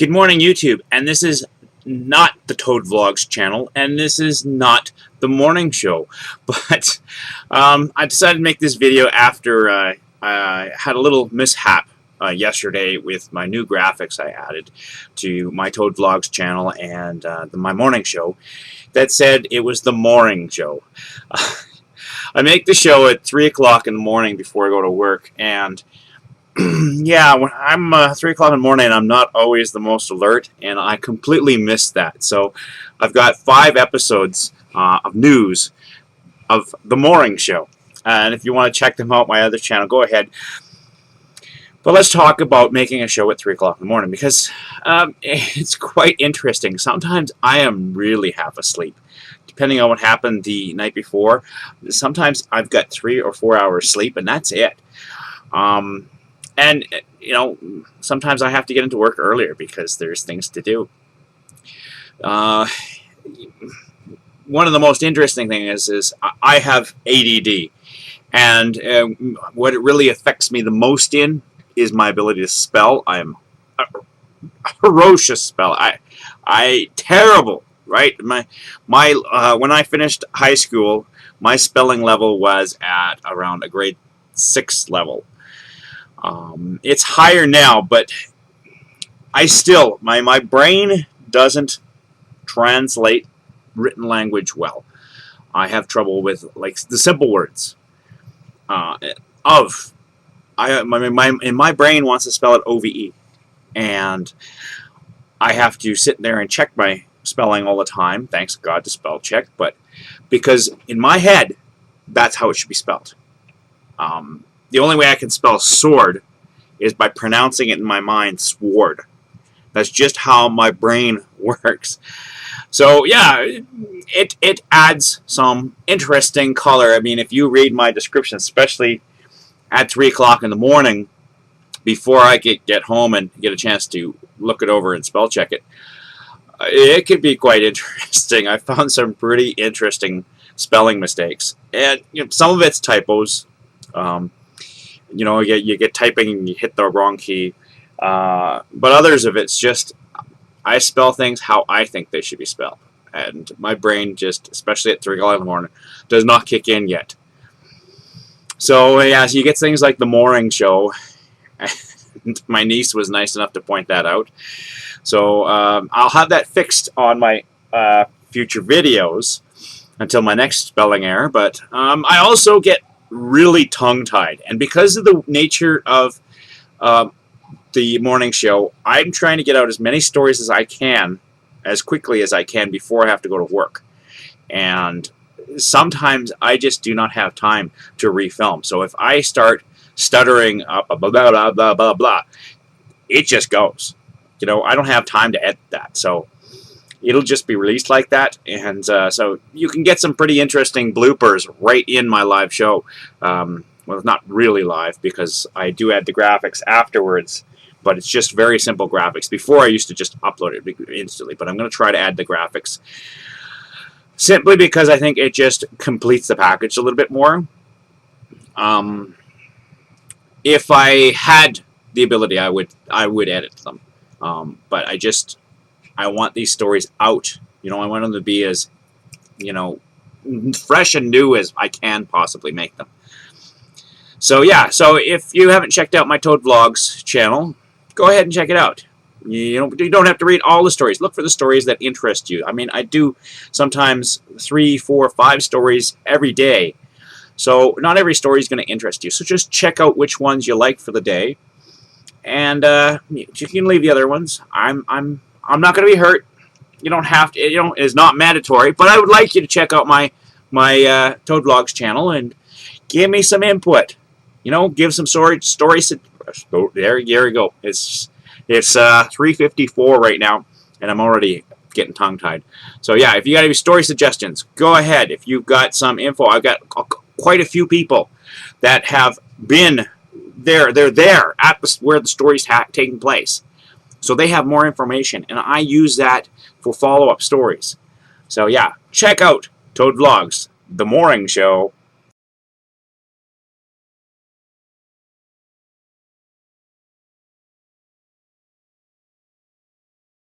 Good morning, YouTube, and this is not the Toad Vlogs channel, and this is not the morning show, but I decided to make this video after I had a little mishap yesterday with my new graphics I added to my Toad Vlogs channel and my morning show that said it was the morning show. I make the show at 3 o'clock in the morning before I go to work, and yeah, when I'm 3 o'clock in the morning, I'm not always the most alert, and I completely missed that. So I've got 5 episodes of news of the morning show, and if you want to check them out, my other channel, go ahead. But let's talk about making a show at 3 o'clock in the morning, because it's quite interesting. Sometimes I am really half asleep, depending on what happened the night before. Sometimes I've got 3 or 4 hours sleep, and that's it. And, you know, sometimes I have to get into work earlier because there's things to do. One of the most interesting things is I have ADD. And what it really affects me the most in is my ability to spell. I'm a ferocious speller. Terrible, right? When I finished high school, my spelling level was at around a grade 6 level. It's higher now, but I still, my brain doesn't translate written language well. I have trouble with, like, the simple words. My brain wants to spell it OVE, and I have to sit there and check my spelling all the time, thanks God to spell check, but because in my head, that's how it should be spelled. The only way I can spell sword is by pronouncing it in my mind, sword. That's just how my brain works. So yeah, it adds some interesting color. I mean, if you read my description, especially at 3 o'clock in the morning, before I get home and get a chance to look it over and spell check it, it could be quite interesting. I found some pretty interesting spelling mistakes, and you know, some of it's typos. You know, you get typing and you hit the wrong key. But others of it's just, I spell things how I think they should be spelled. And my brain just, especially at 3 o'clock in the morning, does not kick in yet. So, yeah, so you get things like the morning show. And my niece was nice enough to point that out. So, I'll have that fixed on my future videos until my next spelling error. But I also get really tongue-tied, and because of the nature of the morning show, I'm trying to get out as many stories as I can, as quickly as I can before I have to go to work, and sometimes I just do not have time to refilm. So if I start stuttering blah blah blah blah blah blah, it just goes. You know, I don't have time to edit that, so it'll just be released like that, and so you can get some pretty interesting bloopers right in my live show. Well, not really live, because I do add the graphics afterwards, but it's just very simple graphics. Before, I used to just upload it instantly, but I'm going to try to add the graphics simply because I think it just completes the package a little bit more. If I had the ability, I would edit them, but I want these stories out. You know, I want them to be as, you know, fresh and new as I can possibly make them. So yeah, so if you haven't checked out my Toad Vlogs channel, go ahead and check it out. You don't have to read all the stories. Look for the stories that interest you. I mean, I do sometimes 3, 4, 5 stories every day. So not every story is going to interest you. So just check out which ones you like for the day, and you can leave the other ones. I'm not going to be hurt. You don't have to. You know, it's not mandatory. But I would like you to check out my Toad Vlogs channel and give me some input. You know, give some stories. There you go. It's 3:54 right now, and I'm already getting tongue-tied. So yeah, if you got any story suggestions, go ahead. If you've got some info, I've got quite a few people that have been there. They're there at where the story's taking place. So they have more information, and I use that for follow-up stories. So yeah, check out Toad Vlogs, the morning show.